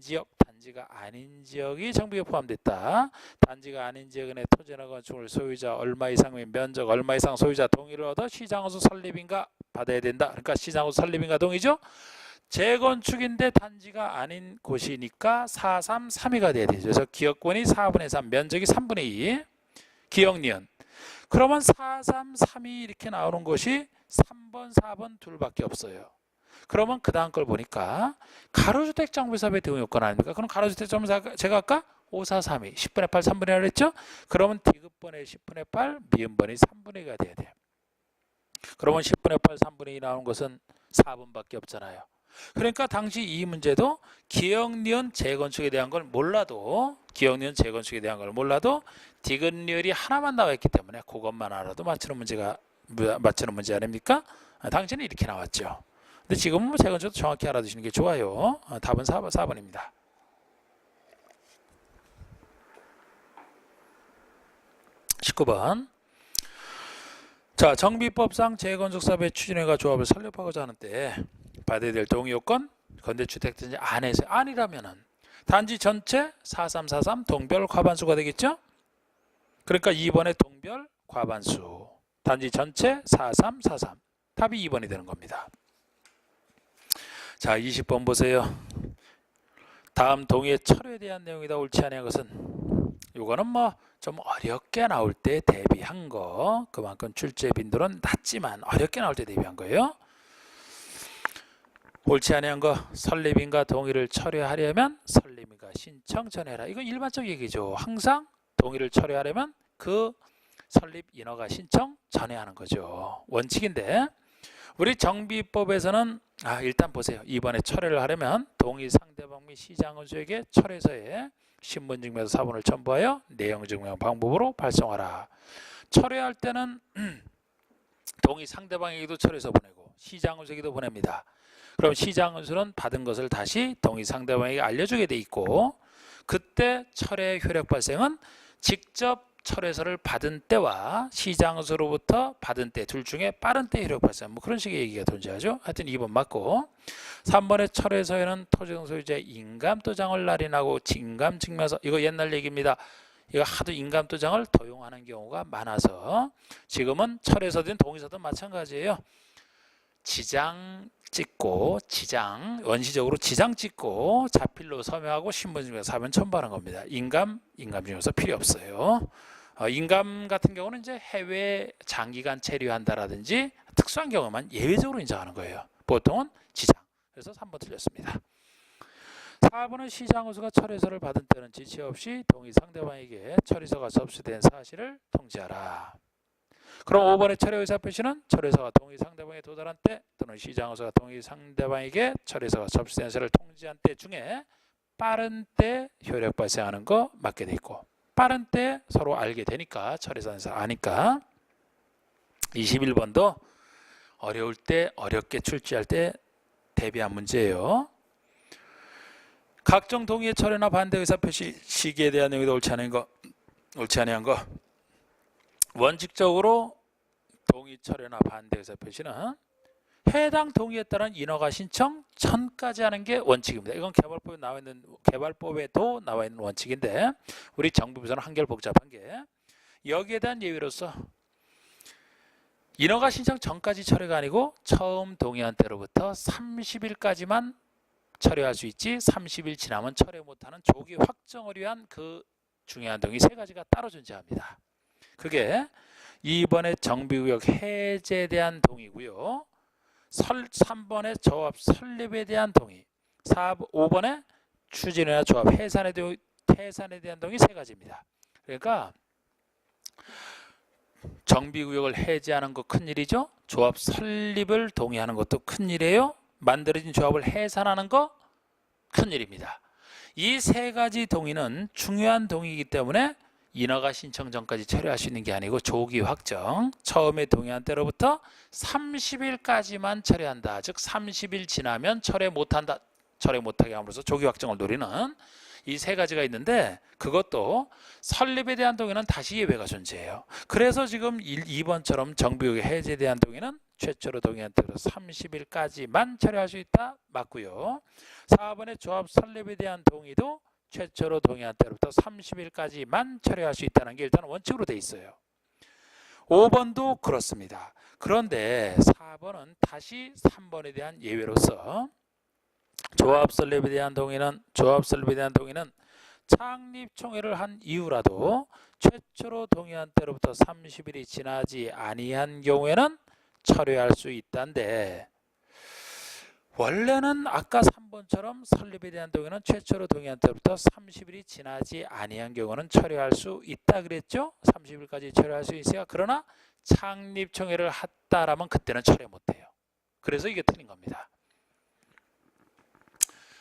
A: 지역이 정비에 포함됐다. 단지가 아닌 지역의 토지나 건축물 소유자 얼마 이상 및 면적 얼마 이상 소유자 동의를 얻어 시장호수 설립인가 받아야 된다. 그러니까 시장호수 설립인가 동의죠. 재건축인데 단지가 아닌 곳이니까 4.3.3가 돼야 되죠. 그래서 기업권이 4분의 3, 면적이 3분의 2, 기억니은. 그러면 4.3.3이 이렇게 나오는 것이 3번, 4번 둘밖에 없어요. 그러면 그 다음 걸 보니까 가로주택 정비사업의 대응 요건 아닙니까? 그럼 가로주택 정비사업 제가 아까 5.4.3이 10분의 8, 3분의 1 했죠? 그러면 디귿번의 10분의 8, 미음번이 3분의 2가 돼야 돼요. 그러면 10분의 8, 3분의 2 나오는 것은 4번밖에 없잖아요. 그러니까 당시 이 문제도 기억니은 재건축에 대한 걸 몰라도 디귿리을이 하나만 나와 있기 때문에 그것만 알아도 맞추는 문제 아닙니까? 당시는 이렇게 나왔죠. 근데 지금은 뭐 재건축도 정확히 알아두시는 게 좋아요. 답은 4번입니다. 19번 자, 정비법상 재건축사업의 추진회가 조합을 설립하고자 하는 때 받아야 될 동의 요건 건대주택단지 안에서 아니라면은 단지 전체 4343 동별 과반수가 되겠죠. 그러니까 2번의 동별 과반수 단지 전체 4343 답이 2번이 되는 겁니다. 자, 20번 보세요. 다음 동의의 철회에 대한 내용이다. 옳지 않은 것은 요거는 뭐 좀 어렵게 나올 때 대비한 거, 그만큼 출제 빈도는 낮지만 어렵게 나올 때 대비한 거예요. 옳지 않은 거 설립인가 동의를 철회하려면 설립인가 신청 전해라. 이건 일반적 얘기죠. 항상 동의를 철회하려면 그 설립 인허가 신청 전해야 하는 거죠. 원칙인데 우리 정비법에서는 일단 보세요. 이번에 철회를 하려면 동의 상대방 및 시장원수에게 철회서에 신분증명서 사본을 첨부하여 내용증명 방법으로 발송하라. 철회할 때는 동의 상대방에게도 철회서 보내고 시장원수에게도 보냅니다. 그럼 시장원수는 받은 것을 다시 동의 상대방에게 알려주게 돼 있고, 그때 철회 효력 발생은 직접 철회서를 받은 때와 시장원수로부터 받은 때 둘 중에 빠른 때 효력 발생, 뭐 그런 식의 얘기가 존재하죠. 하여튼 2번 맞고, 3번의 철회서에는 토지등 소유자의 인감도장을 날인하고 인감증명서, 이거 옛날 얘기입니다. 이거 하도 인감도장을 도용하는 경우가 많아서 지금은 철회서든 동의서든 마찬가지예요. 지장 찍고 원시적으로 지장 찍고 자필로 서명하고 신분증명서 사본 첨부하는 겁니다. 인감증명서 필요 없어요. 인감 같은 경우는 이제 해외 장기간 체류한다라든지 특수한 경우만 예외적으로 인정하는 거예요. 보통은 지장. 그래서 3번 틀렸습니다. 4번은 시장호수가 처리서를 받은 때는 지체 없이 동의 상대방에게 처리서가 접수된 사실을 통지하라. 그럼 5번의 처리 의사 표시는 처리서가 동의 상대방에 도달한 때 또는 시장호수가 동의 상대방에게 처리서가 접수된 사실을 통지한 때 중에 빠른 때 효력 발생하는 거 맞게 돼 있고, 빠른 때 서로 알게 되니까 처리서에서 아니까 21번도 어려울 때 어렵게 출제할 때 대비한 문제예요. 각종 동의의 철회나 반대 의사 표시 시기에 대한 내용이 옳지 아니한 거. 원칙적으로 동의 철회나 반대 의사 표시는 해당 동의에 따른 인허가 신청 전까지 하는 게 원칙입니다. 이건 개발법에도 나와 있는 원칙인데 우리 정부에서는 한결 복잡한 게 여기에 대한 예외로서 인허가 신청 전까지 철회가 아니고 처음 동의한 때로부터 30일까지만 철회할 수 있지 30일 지나면 철회 못하는 조기 확정을 위한 그 중요한 동의 세 가지가 따로 존재합니다. 그게 2번의 정비구역 해제에 대한 동의고요. 3번의 조합 설립에 대한 동의, 5번의 추진이나 조합 해산에 대한 동의 세 가지입니다. 그러니까 정비구역을 해제하는 거 큰일이죠. 조합 설립을 동의하는 것도 큰일이에요. 만들어진 조합을 해산하는 거 큰일입니다. 이 세 가지 동의는 중요한 동의이기 때문에 인허가 신청 전까지 처리할 수 있는 게 아니고 조기 확정, 처음에 동의한 때로부터 30일까지만 처리한다. 즉 30일 지나면 철회 못한다. 철회 못하게 함으로써 조기 확정을 노리는 이 세 가지가 있는데 그것도 설립에 대한 동의는 다시 예외가 존재해요. 그래서 지금 2번처럼 정비구역 해제에 대한 동의는 최초로 동의한 때로 30일까지만 처리할 수 있다. 맞고요. 4번의 조합 설립에 대한 동의도 최초로 동의한 때로부터 30일까지만 처리할 수 있다는 게 일단 원칙으로 돼 있어요. 5번도 그렇습니다. 그런데 4번은 다시 3번에 대한 예외로서 조합 설립에 대한 동의는 창립총회를 한 이후라도 최초로 동의한 때로부터 30일이 지나지 아니한 경우에는 철회할 수 있다는데 원래는 아까 3번처럼 설립에 대한 동의는 최초로 동의한 때부터 30일이 지나지 아니한 경우는 철회할 수 있다 그랬죠? 30일까지 철회할 수 있어요. 그러나 창립총회를 했다라면 그때는 철회 못해요. 그래서 이게 틀린 겁니다.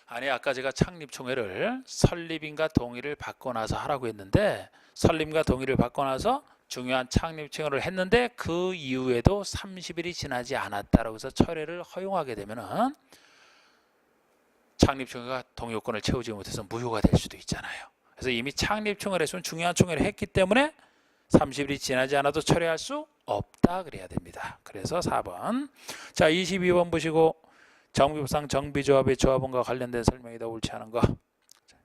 A: 아니 아까 제가 창립총회를 설립인가 동의를 받고 나서 하라고 했는데 설립인가 동의를 받고 나서 중요한 창립총회를 했는데 그 이후에도 30일이 지나지 않았다라고 해서 철회를 허용하게 되면은 창립총회가 동의 요건을 채우지 못해서 무효가 될 수도 있잖아요. 그래서 이미 창립총회를 했으면 중요한 총회를 했기 때문에 30일이 지나지 않아도 철회할 수 없다 그래야 됩니다. 그래서 4번. 자, 22번 보시고 정비법상 정비조합의 조합원과 관련된 설명이 더 옳지 않은 거.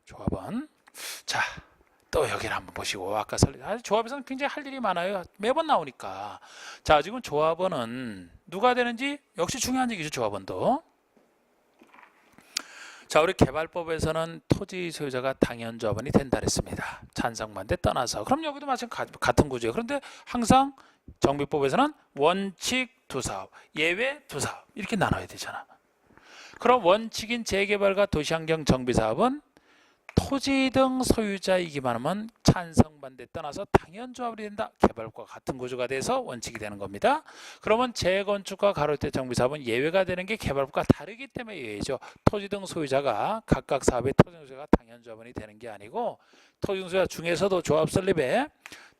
A: 조합원. 자, 또 여기를 한번 보시고 아까 조합에서는 굉장히 할 일이 많아요. 매번 나오니까. 자, 지금 조합원은 누가 되는지 역시 중요한 얘기죠. 조합원도. 자, 우리 개발법에서는 토지 소유자가 당연 조합원이 된다 그랬습니다. 찬성 반대 떠나서. 그럼 여기도 마찬가지 같은 구조예요. 그런데 항상 정비법에서는 원칙 두 사업, 예외 두 사업 이렇게 나눠야 되잖아. 그럼 원칙인 재개발과 도시환경 정비사업은 토지 등 소유자이기만 하면 찬성 반대 떠나서 당연 조합이 된다. 개발과 같은 구조가 돼서 원칙이 되는 겁니다. 그러면 재건축과 가로대 정비사업은 예외가 되는 게 개발법과 다르기 때문에 예외죠. 토지 등 소유자가 각각 사업의 토지 등 소유자가 당연 조합원이 되는 게 아니고 토지 등 소유자 중에서도 조합 설립에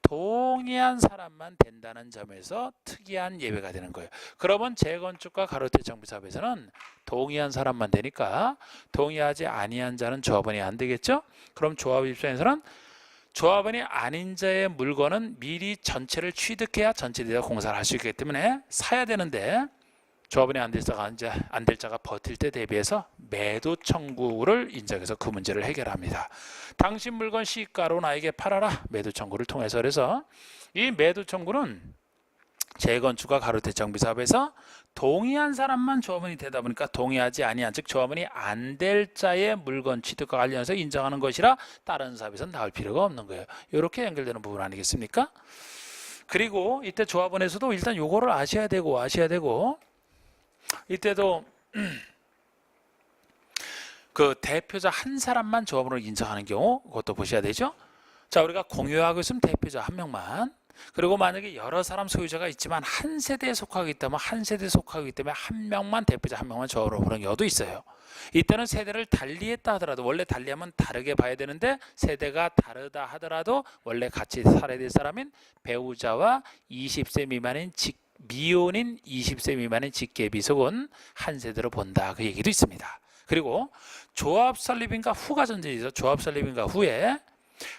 A: 동의한 사람만 된다는 점에서 특이한 예외가 되는 거예요. 그러면 재건축과 가로대 정비사업에서는 동의한 사람만 되니까 동의하지 아니한 자는 조합원이 안 되겠죠? 그럼 조합 입장에서는 조합원이 아닌 자의 물건은 미리 전체를 취득해야 전체 대가 공사를 할 수 있기 때문에 사야 되는데 조합원이 안 될 자가 버틸 때 대비해서 매도 청구를 인정해서 그 문제를 해결합니다. 당신 물건 시가로 나에게 팔아라. 매도 청구를 통해서. 그래서 이 매도 청구는 재건축과 가로대 정비사업에서 동의한 사람만 조합원이 되다 보니까 동의하지 아니한 즉 조합원이 안 될 자의 물건 취득과 관련해서 인정하는 것이라 다른 사업에서는 나올 필요가 없는 거예요. 이렇게 연결되는 부분 아니겠습니까? 그리고 이때 조합원에서도 일단 요거를 아셔야 되고 이때도 그 대표자 한 사람만 조합원으로 인정하는 경우 그것도 보셔야 되죠. 자, 우리가 공유하고 있으면 대표자 한 명만. 그리고 만약에 여러 사람 소유자가 있지만 한 세대에 속하기 때문에 한 명만 대표자 한 명만 조합으로 보는 경우도 있어요. 이때는 세대를 달리했다 하더라도 원래 달리하면 다르게 봐야 되는데 세대가 다르다 하더라도 원래 같이 살아야 될 사람인 배우자와 20세 미만인 미혼인 20세 미만인 직계비속은 한 세대로 본다. 그 얘기도 있습니다. 그리고 조합 설립인가 후가 전제이죠. 조합 설립인가 후에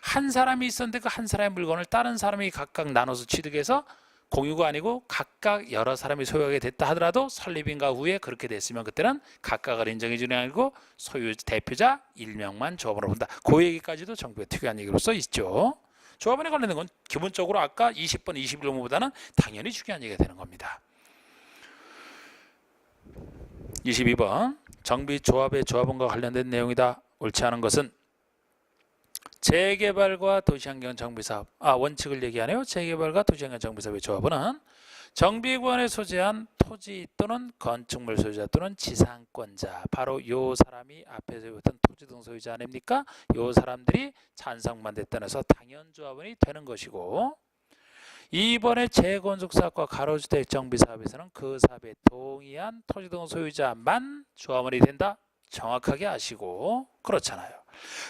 A: 한 사람이 있었는데 그 한 사람의 물건을 다른 사람이 각각 나눠서 취득해서 공유가 아니고 각각 여러 사람이 소유하게 됐다 하더라도 설립인가 후에 그렇게 됐으면 그때는 각각을 인정해 주는 게 아니고 소유 대표자 1명만 조합으로 본다. 그 얘기까지도 정부의 특이한 얘기로서 있죠. 조합원에 관련된 건 기본적으로 아까 20번, 21번보다는 당연히 중요한 얘기가 되는 겁니다. 22번 정비조합의 조합원과 관련된 내용이다. 옳지 않은 것은 재개발과 도시환경 정비사업 원칙을 얘기하네요. 재개발과 도시환경 정비사업의 조합원은 정비구간에 소재한 토지 또는 건축물 소유자 또는 지상권자, 바로 요 사람이 앞에서 배웠던 토지 등 소유자 아닙니까? 요 사람들이 찬성만 됐다는 해서 당연 조합원이 되는 것이고, 이번에 재건축사업과 가로주택 정비사업에서는 그 사업에 동의한 토지 등 소유자만 조합원이 된다. 정확하게 아시고, 그렇잖아요.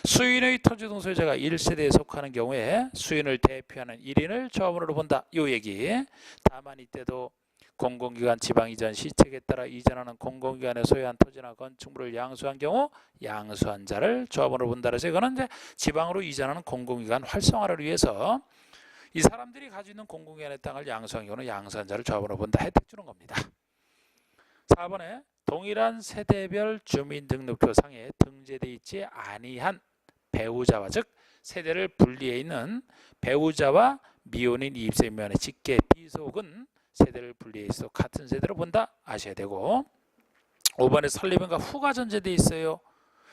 A: 수인의 토지 등 소유자가 1세대에 속하는 경우에 수인을 대표하는 1인을 조합원으로 본다. 이 얘기. 다만 이때도 공공기관 지방 이전 시책에 따라 이전하는 공공기관의 소유한 토지나 건축물을 양수한 경우 양수한 자를 조합원으로 본다. 그래서 이거는 이제 지방으로 이전하는 공공기관 활성화를 위해서 이 사람들이 가지고 있는 공공기관의 땅을 양수한 경우는 양수한 자를 조합원으로 본다. 혜택 주는 겁니다. 4번에 동일한 세대별 주민등록표상에 등재되어 있지 아니한 배우자와, 즉 세대를 분리해 있는 배우자와 미혼인 20세 미만의 직계 비속은 세대를 분리해 있어 같은 세대로 본다. 아셔야 되고, 5번에 설립인가 후가 전제되어 있어요.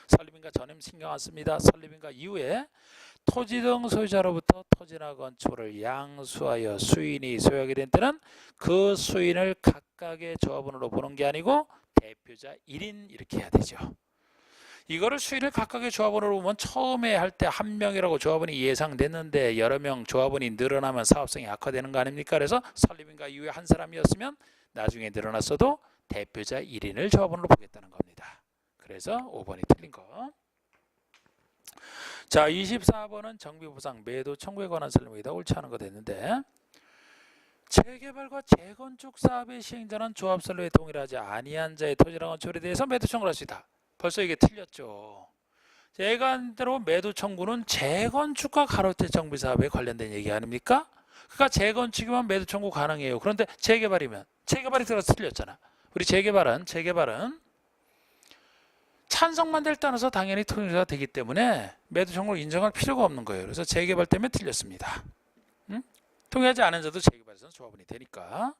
A: 설립인가 전에는 신경 안 씁니다. 설립인가 이후에 토지 등 소유자로부터 토지나 건축물을 양수하여 수인이 소유하게 된 때는 그 수인을 각각의 조합원으로 보는 게 아니고 대표자 1인 이렇게 해야 되죠. 이거를 수인을 각각의 조합원으로 보면 처음에 할 때 한 명이라고 조합원이 예상됐는데 여러 명 조합원이 늘어나면 사업성이 악화되는 거 아닙니까? 그래서 설립인가 이후에 한 사람이었으면 나중에 늘어났어도 대표자 1인을 조합원으로 보겠다는 겁니다. 그래서 5번이 틀린 거. 자, 24번은 정비보상 매도 청구에 관한 설명이다. 옳지 않은 거 됐는데, 재개발과 재건축 사업의 시행자는 조합 설립에 동일하지 아니한 자의 토지나 건축물에 대해서 매도 청구를 할 수 있다. 벌써 이게 틀렸죠. 예관대로 매도 청구는 재건축과 가로주택 정비 사업에 관련된 얘기 아닙니까? 그러니까 재건축이면 매도 청구 가능해요. 그런데 재개발이면 재개발이 들어서 틀렸잖아. 우리 재개발은 찬성만 될 따라서 당연히 토지가 되기 때문에 매도 청구를 인정할 필요가 없는 거예요. 그래서 재개발 때문에 틀렸습니다. 동의하지 않은 자도 재개발에서는 조합원이 되니까.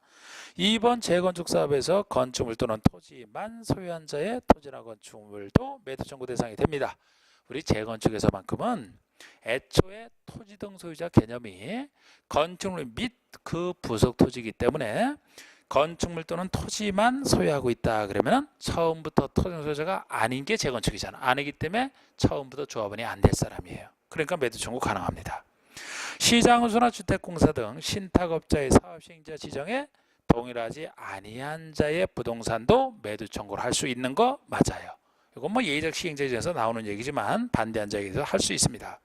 A: 2번 재건축 사업에서 건축물 또는 토지만 소유한 자의 토지나 건축물도 매도 청구 대상이 됩니다. 우리 재건축에서만큼은 애초에 토지 등 소유자 개념이 건축물 및 그 부속 토지이기 때문에 건축물 또는 토지만 소유하고 있다 그러면 처음부터 토지 소유자가 아닌 게 재건축이잖아. 아니기 때문에 처음부터 조합원이 안 될 사람이에요. 그러니까 매도 청구 가능합니다. 시장운수나 주택공사 등 신탁업자의 사업시행자 지정에 동일하지 아니한 자의 부동산도 매도 청구를 할 수 있는 거 맞아요. 이건 뭐 예의적 시행자 지정에서 나오는 얘기지만 반대한 자에 대해서 할 수 있습니다.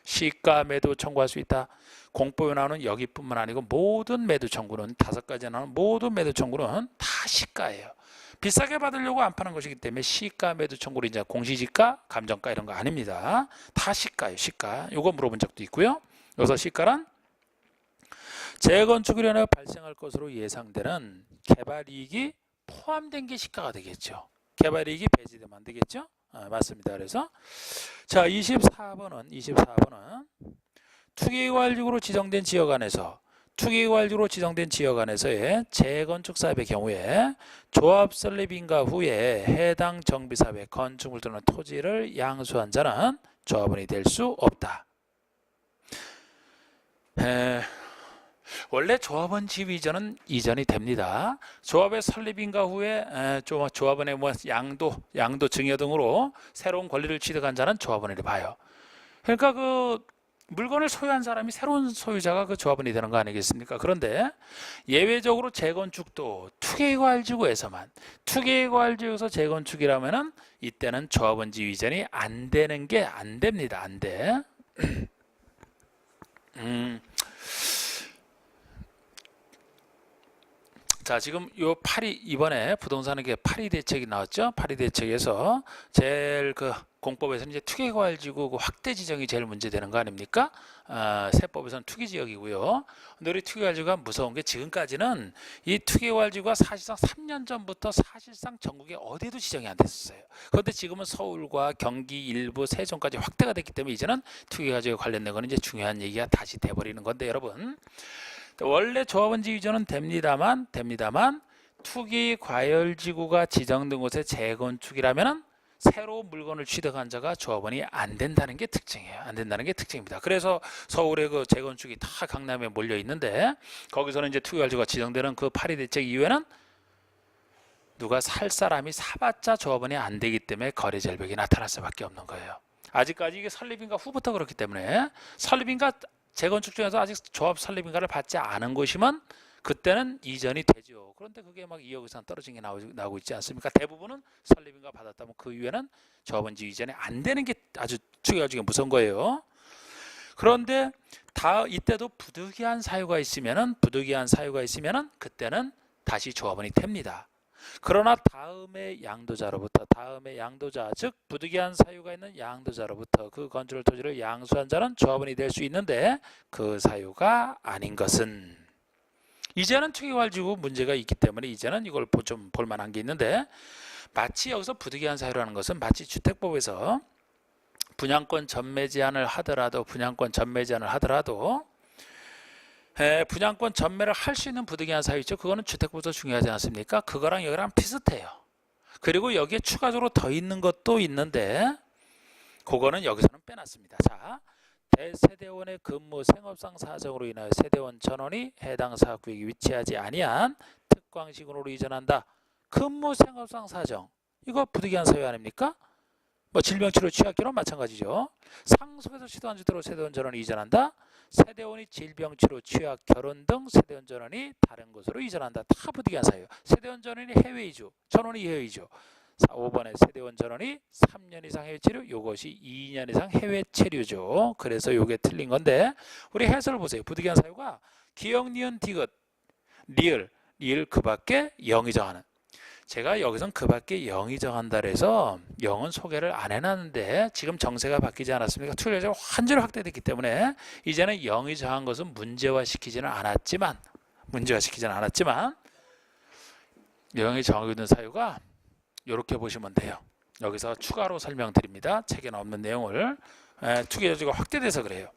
A: 시가 매도 청구할 수 있다. 공법에 나오는 여기뿐만 아니고 모든 매도 청구는 5가지에 나오는 모든 매도 청구는 다 시가예요. 비싸게 받으려고 안 파는 것이기 때문에 시가 매도 청구를 이제 공시지가, 감정가 이런 거 아닙니다. 다 시가예요. 시가. 이거 물어본 적도 있고요. 여기서 시가란 재건축으로 인해 발생할 것으로 예상되는 개발이익이 포함된 게 시가가 되겠죠. 개발이익이 배제되면 안 되겠죠. 맞습니다. 그래서 자 24번은 투기개발지구로 지정된 지역 안에서 의 재건축 사업의 경우에 조합 설립인가 후에 해당 정비사업의 건축물 또는 토지를 양수한 자는 조합원이 될 수 없다. 원래 조합원 지위 이전은 이전이 됩니다. 조합의 설립인가 후에 조합원의 양도 증여 등으로 새로운 권리를 취득한 자는 조합원이라 봐요. 그러니까 그 물건을 소유한 사람이 새로운 소유자가 그 조합원이 되는 거 아니겠습니까? 그런데 예외적으로 재건축도 투기과열지구에서 재건축이라면은 이때는 조합원 지위 이전이 안 됩니다. 안 돼. 자, 지금 요 이번에 부동산에게 파리 대책이 나왔죠. 파리 대책에서 제일 그 공법에서는 이제 투기과열지구 확대 지정이 제일 문제되는 거 아닙니까? 세법에서는 투기지역이고요. 근데 우리 투기과열지구가 무서운 게 지금까지는 이 투기과열지구가 사실상 3년 전부터 사실상 전국에 어디에도 지정이 안 됐었어요. 그런데 지금은 서울과 경기 일부 세종까지 확대가 됐기 때문에 이제는 투기과열지구 관련된 거는 이제 중요한 얘기가 다시 돼버리는 건데 여러분. 원래 조합원 지위 이전은 됩니다만 투기과열지구가 지정된 곳에 재건축이라면은 새로 물건을 취득한 자가 조합원이 안 된다는 게 특징이에요. 안 된다는 게 특징입니다. 그래서 서울에 그 재건축이 다 강남에 몰려 있는데 거기서는 이제 투기과열지구가 지정되는 그 파리 대책 이후에는 누가 살 사람이 사봤자 조합원이 안 되기 때문에 거래 절벽이 나타날 수밖에 없는 거예요. 아직까지 이게 설립인가 후부터 그렇기 때문에 설립인가 재건축 중에서 아직 조합 설립인가를 받지 않은 곳이면 그때는 이전이 되죠. 그런데 그게 막 2억 이상 떨어진 게 나오고 있지 않습니까? 대부분은 설립인가 받았다면 그 이후에는 조합원 지위 이전이 안 되는 게 아주 투기과열지구가 무서운 거예요. 그런데 이때도 부득이한 사유가 있으면은 그때는 다시 조합원이 됩니다. 그러나 다음의 양도자 즉 부득이한 사유가 있는 양도자로부터 그 건축을 토지를 양수한 자는 조합원이 될 수 있는데 그 사유가 아닌 것은 이제는 투기과열지구 문제가 있기 때문에 이제는 이걸 좀 볼만한 게 있는데 마치 여기서 부득이한 사유라는 것은 마치 주택법에서 분양권 전매 제한을 하더라도 분양권 전매를 할 수 있는 부득이한 사유 있죠. 그거는 주택법에서 중요하지 않습니까? 그거랑 여기랑 비슷해요. 그리고 여기에 추가적으로 더 있는 것도 있는데 그거는 여기서는 빼놨습니다. 자, 대세대원의 근무 생업상 사정으로 인하여 세대원 전원이 해당 사업구역에 위치하지 아니한 특광시군으로 이전한다. 근무 생업상 사정 이거 부득이한 사유 아닙니까? 뭐 질병치료 취약계로 마찬가지죠. 상속에서 시도한 주택으로 세대원 전원이 이전한다. 세대원이 질병치료 취약 결혼 등 세대원 전원이 다른 곳으로 이전한다. 다 부득이한 사유. 세대원 전원이 해외 이주, 전원이 해외 이주. 5번에 세대원 전원이 3년 이상 해외 체류, 이것이 2년 이상 해외 체류죠. 그래서 이게 틀린 건데 우리 해설을 보세요. 부득이한 사유가 기역, 니은, 디귿, 리을 그 밖에 0이 정하는. 제가 여기선 그 밖에 0이 정한다 그래서 0은 소개를 안 해놨는데 지금 정세가 바뀌지 않았습니까? 투기과열지구가 완전히 확대됐기 때문에 이제는 0이 정한 것은 문제화시키지는 않았지만 0이 정하고 있는 사유가 이렇게 보시면 돼요. 여기서 추가로 설명드립니다. 책에는 없는 내용을. 투기과열지구가 확대돼서 그래요.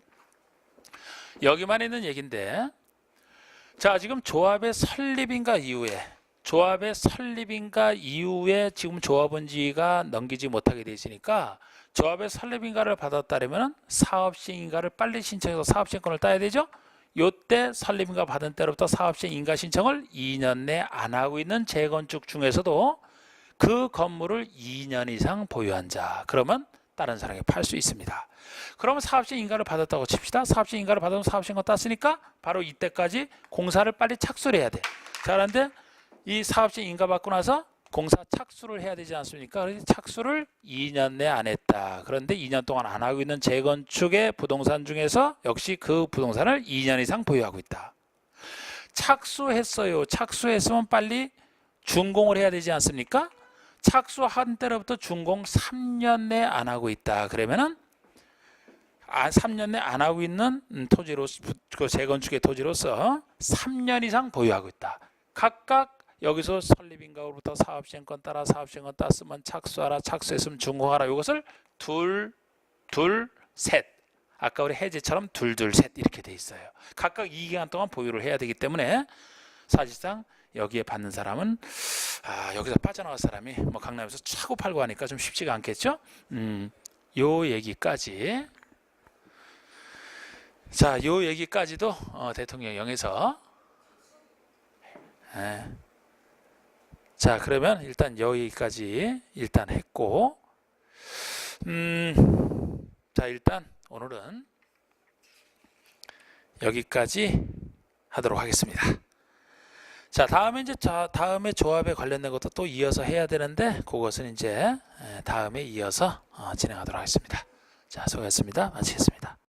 A: 여기만 있는 얘기인데 자 지금 조합의 설립인가 이후에 지금 조합원 지위가 넘기지 못하게 돼 있으니까 조합의 설립인가를 받았다면 사업시행인가를 빨리 신청해서 사업시행권을 따야 되죠. 요때 설립인가 받은 때로부터 사업시행인가 신청을 2년 내 안 하고 있는 재건축 중에서도 그 건물을 2년 이상 보유한 자 그러면 다른 사람에게 팔 수 있습니다. 그러면 사업시행인가를 받았다고 칩시다. 사업시행인가를 받으면 사업시행권 땄으니까 바로 이때까지 공사를 빨리 착수를 해야 돼. 자 그런데 이 사업시행 인가 받고 나서 공사 착수를 해야 되지 않습니까? 그래서 착수를 2년 내 안 했다. 그런데 2년 동안 안 하고 있는 재건축의 부동산 중에서 역시 그 부동산을 2년 이상 보유하고 있다. 착수했어요. 착수했으면 빨리 준공을 해야 되지 않습니까? 착수한 때로부터 준공 3년 내 안 하고 있다. 그러면은 3년 내 안 하고 있는 토지로 그 재건축의 토지로서 3년 이상 보유하고 있다. 각각 여기서 설립인가로부터 사업시행권 따라 사업시행권 땄으면 착수하라, 착수했으면 준공하라. 이것을 둘, 셋. 아까 우리 해제처럼 둘, 셋 이렇게 돼 있어요. 각각 2기간 동안 보유를 해야 되기 때문에 사실상 여기에 받는 사람은 여기서 빠져나갈 사람이 뭐 강남에서 차고 팔고 하니까 좀 쉽지가 않겠죠. 요 얘기까지. 자, 요 얘기까지도 대통령령에서 자, 그러면 일단 여기까지 일단 했고, 자, 일단 오늘은 여기까지 하도록 하겠습니다. 자, 다음에 이제 다음에 조합에 관련된 것도 또 이어서 해야 되는데, 그것은 이제 다음에 이어서 진행하도록 하겠습니다. 자, 수고하셨습니다. 마치겠습니다.